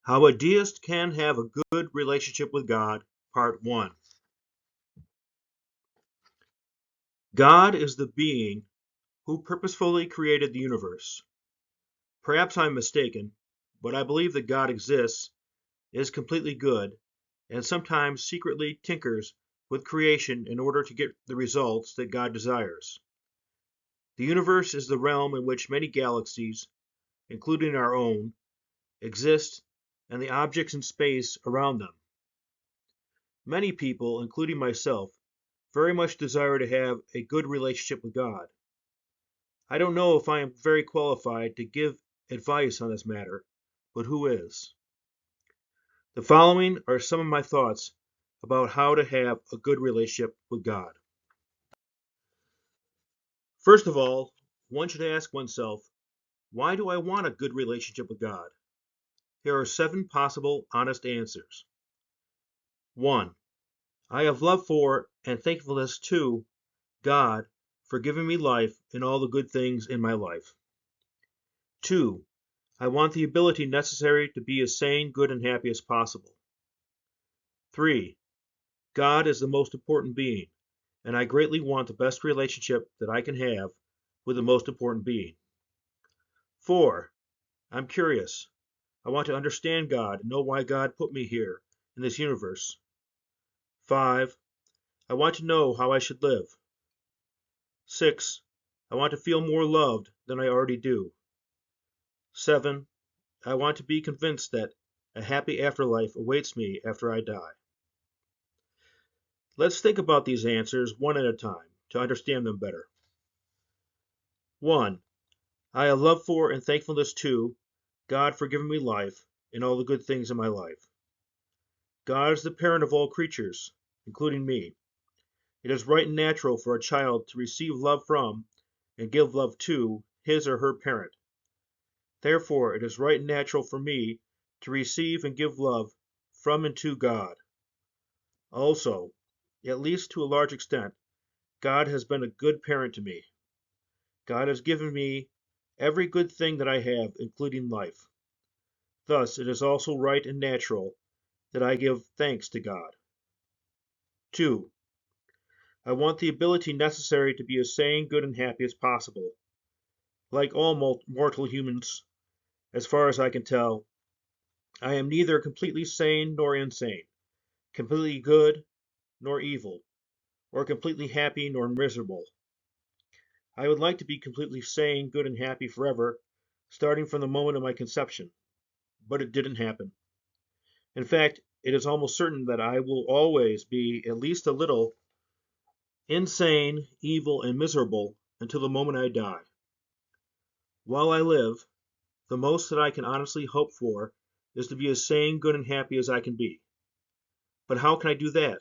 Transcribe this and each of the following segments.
How a Deist Can Have a Good Relationship with God, Part 1. God is the being who purposefully created the universe. Perhaps I'm mistaken, but I believe that God exists, is completely good, and sometimes secretly tinkers with creation in order to get the results that God desires. The universe is the realm in which many galaxies, including our own, exist, and the objects in space around them. Many people, including myself, very much desire to have a good relationship with God. I don't know if I am very qualified to give advice on this matter, but who is? The following are some of my thoughts about how to have a good relationship with God. First of all, one should ask oneself, why do I want a good relationship with God? Here are 7 possible honest answers. 1. I have love for and thankfulness to God for giving me life and all the good things in my life. 2. I want the ability necessary to be as sane, good, and happy as possible. 3. God is the most important being, and I greatly want the best relationship that I can have with the most important being. 4. I'm curious. I want to understand God and know why God put me here in this universe. 5. I want to know how I should live. 6. I want to feel more loved than I already do. 7. I want to be convinced that a happy afterlife awaits me after I die. Let's think about these answers one at a time to understand them better. 1. I have love for and thankfulness to God for giving me life and all the good things in my life. God is the parent of all creatures, including me. It is right and natural for a child to receive love from and give love to his or her parent. Therefore, it is right and natural for me to receive and give love from and to God. Also, at least to a large extent, God has been a good parent to me. God has given me every good thing that I have, including life. Thus, it is also right and natural that I give thanks to God. 2. I want the ability necessary to be as sane, good, and happy as possible. Like all mortal humans, as far as I can tell, I am neither completely sane nor insane, completely good nor evil, or completely happy nor miserable. I would like to be completely sane, good, and happy forever, starting from the moment of my conception, but it didn't happen. In fact, it is almost certain that I will always be at least a little insane, evil, and miserable until the moment I die. While I live, the most that I can honestly hope for is to be as sane, good, and happy as I can be. But how can I do that?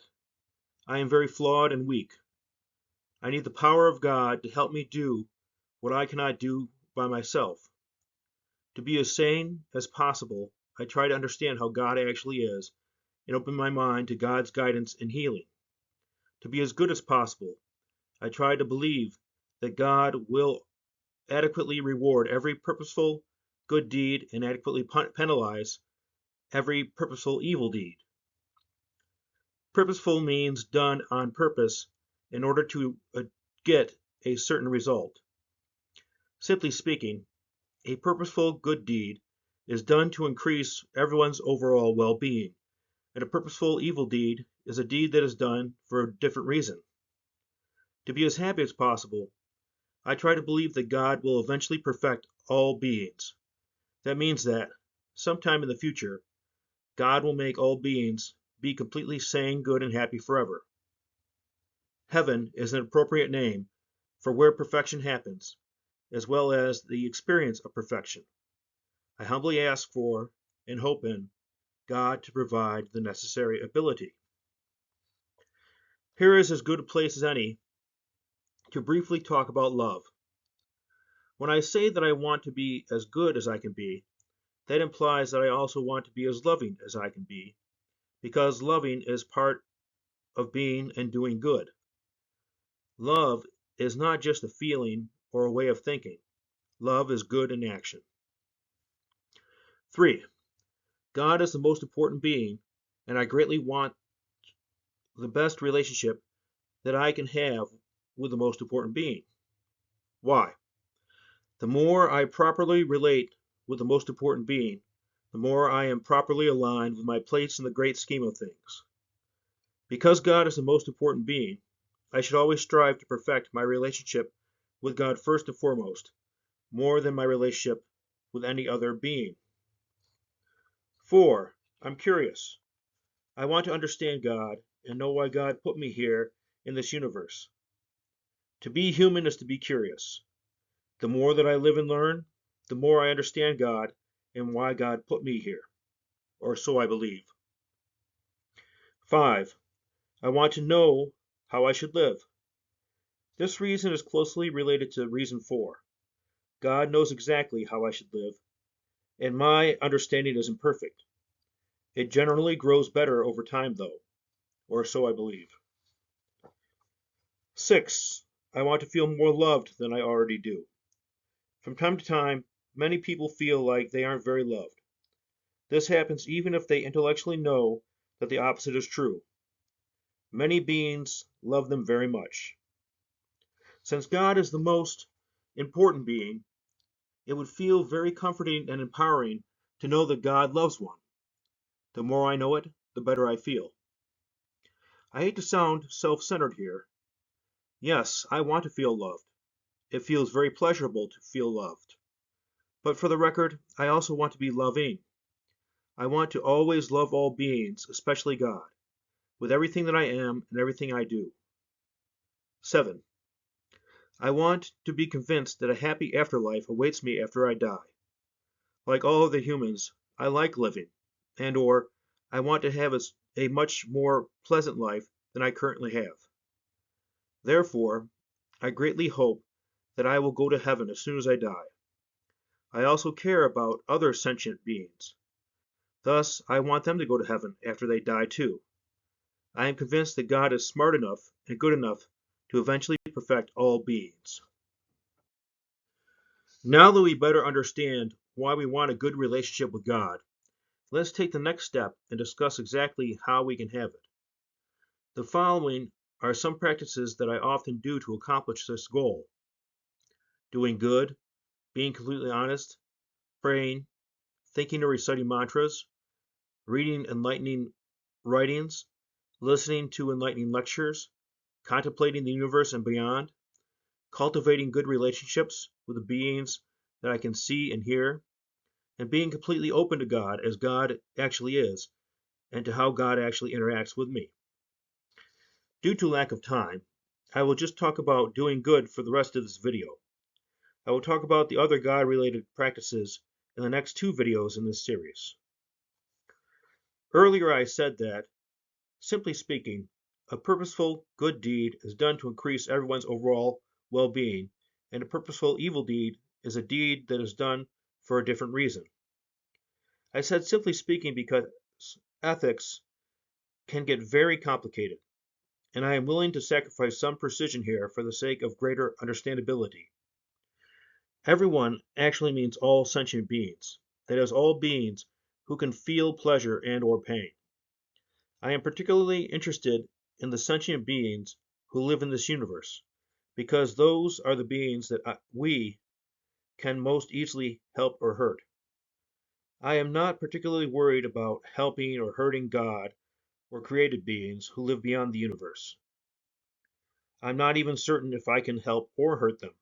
I am very flawed and weak. I need the power of God to help me do what I cannot do by myself. To be as sane as possible, I try to understand how God actually is and open my mind to God's guidance and healing. To be as good as possible, I try to believe that God will adequately reward every purposeful good deed and adequately penalize every purposeful evil deed. Purposeful means done on purpose in order to get a certain result. Simply speaking, a purposeful good deed is done to increase everyone's overall well-being, and a purposeful evil deed is a deed that is done for a different reason. To be as happy as possible, I try to believe that God will eventually perfect all beings. That means that, sometime in the future, God will make all beings be completely sane, good, and happy forever. Heaven is an appropriate name for where perfection happens, as well as the experience of perfection. I humbly ask for, and hope in, God to provide the necessary ability. Here is as good a place as any to briefly talk about love. When I say that I want to be as good as I can be, that implies that I also want to be as loving as I can be, because loving is part of being and doing good. Love is not just a feeling or a way of thinking. Love is good in action. 3. God is the most important being, and I greatly want the best relationship that I can have with the most important being. Why? The more I properly relate with the most important being, the more I am properly aligned with my place in the great scheme of things. Because God is the most important being, I should always strive to perfect my relationship with God first and foremost, more than my relationship with any other being. 4. I'm curious. I want to understand God and know why God put me here in this universe. To be human is to be curious. The more that I live and learn, the more I understand God and why God put me here, or so I believe. 5. I want to know how I should live. This reason is closely related to reason 4. God knows exactly how I should live, and my understanding is imperfect. It generally grows better over time, though, or so I believe. 6. I want to feel more loved than I already do. From time to time, many people feel like they aren't very loved. This happens even if they intellectually know that the opposite is true. Many beings love them very much. Since God is the most important being, it would feel very comforting and empowering to know that God loves one. The more I know it, the better I feel. I hate to sound self-centered here. Yes, I want to feel loved. It feels very pleasurable to feel loved. But for the record, I also want to be loving. I want to always love all beings, especially God, with everything that I am and everything I do. 7. I want to be convinced that a happy afterlife awaits me after I die. Like all other humans, I like living, and/or I want to have a much more pleasant life than I currently have. Therefore, I greatly hope that I will go to heaven as soon as I die. I also care about other sentient beings. Thus, I want them to go to heaven after they die too. I am convinced that God is smart enough and good enough to eventually perfect all beings. Now that we better understand why we want a good relationship with God, let's take the next step and discuss exactly how we can have it. The following are some practices that I often do to accomplish this goal: doing good, being completely honest, praying, thinking or reciting mantras, reading enlightening writings, listening to enlightening lectures, contemplating the universe and beyond, cultivating good relationships with the beings that I can see and hear, and being completely open to God as God actually is, and to how God actually interacts with me. Due to lack of time, I will just talk about doing good for the rest of this video. I will talk about the other God-related practices in the next 2 videos in this series. Earlier I said that, simply speaking, a purposeful good deed is done to increase everyone's overall well-being, and a purposeful evil deed is a deed that is done for a different reason. I said simply speaking because ethics can get very complicated, and I am willing to sacrifice some precision here for the sake of greater understandability. Everyone actually means all sentient beings, that is, all beings who can feel pleasure and/or pain. I am particularly interested in the sentient beings who live in this universe, because those are the beings that we can most easily help or hurt. I am not particularly worried about helping or hurting God or created beings who live beyond the universe. I'm not even certain if I can help or hurt them,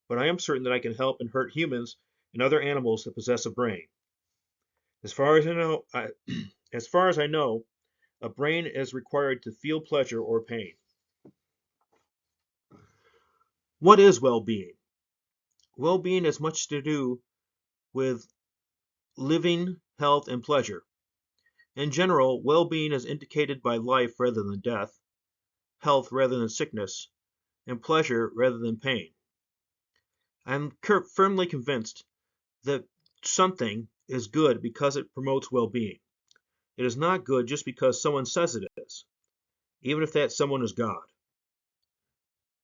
but I am certain that I can help and hurt humans and other animals that possess a brain. As far as I know, a brain is required to feel pleasure or pain. What is well-being? Well-being has much to do with living, health, and pleasure. In general, well-being is indicated by life rather than death, health rather than sickness, and pleasure rather than pain. I am firmly convinced that something is good because it promotes well-being. It is not good just because someone says it is, even if that someone is God.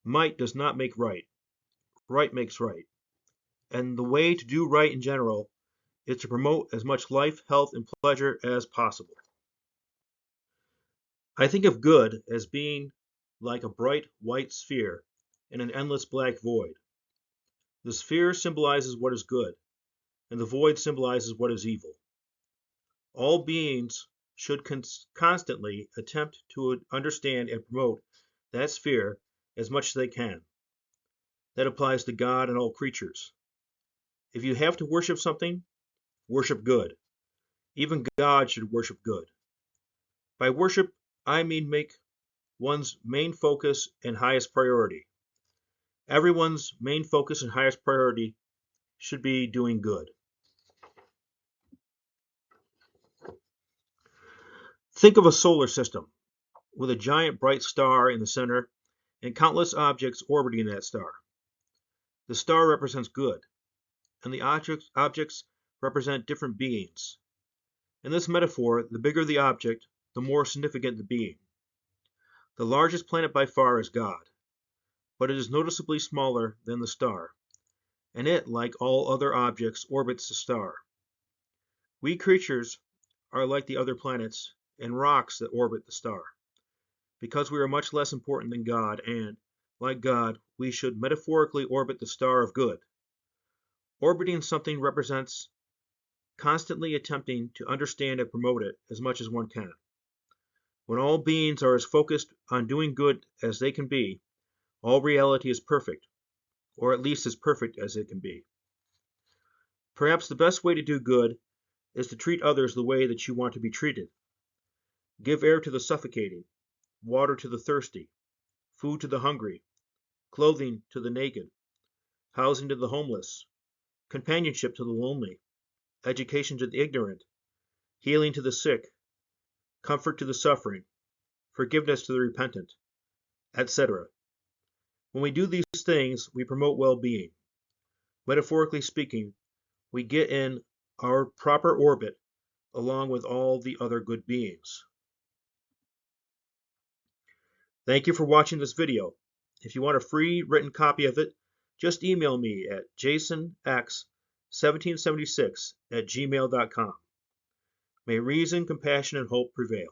Might does not make right. Right makes right. And the way to do right in general is to promote as much life, health, and pleasure as possible. I think of good as being like a bright white sphere in an endless black void. The sphere symbolizes what is good, and the void symbolizes what is evil. All beings should constantly attempt to understand and promote that sphere as much as they can. That applies to God and all creatures. If you have to worship something, worship good. Even God should worship good. By worship, I mean make one's main focus and highest priority. Everyone's main focus and highest priority should be doing good. Think of a solar system with a giant bright star in the center and countless objects orbiting that star. The star represents good, and the objects represent different beings. In this metaphor, the bigger the object, the more significant the being. The largest planet by far is God, but it is noticeably smaller than the star, and it, like all other objects, orbits the star. We creatures are like the other planets and rocks that orbit the star, because we are much less important than God, and, like God, we should metaphorically orbit the star of good. Orbiting something represents constantly attempting to understand and promote it as much as one can. When all beings are as focused on doing good as they can be, all reality is perfect, or at least as perfect as it can be. Perhaps the best way to do good is to treat others the way that you want to be treated. Give air to the suffocating, water to the thirsty, food to the hungry, clothing to the naked, housing to the homeless, companionship to the lonely, education to the ignorant, healing to the sick, comfort to the suffering, forgiveness to the repentant, etc. When we do these things, we promote well-being. Metaphorically speaking, we get in our proper orbit along with all the other good beings. Thank you for watching this video. If you want a free written copy of it, just email me at jasonx1776@gmail.com. May reason, compassion, and hope prevail.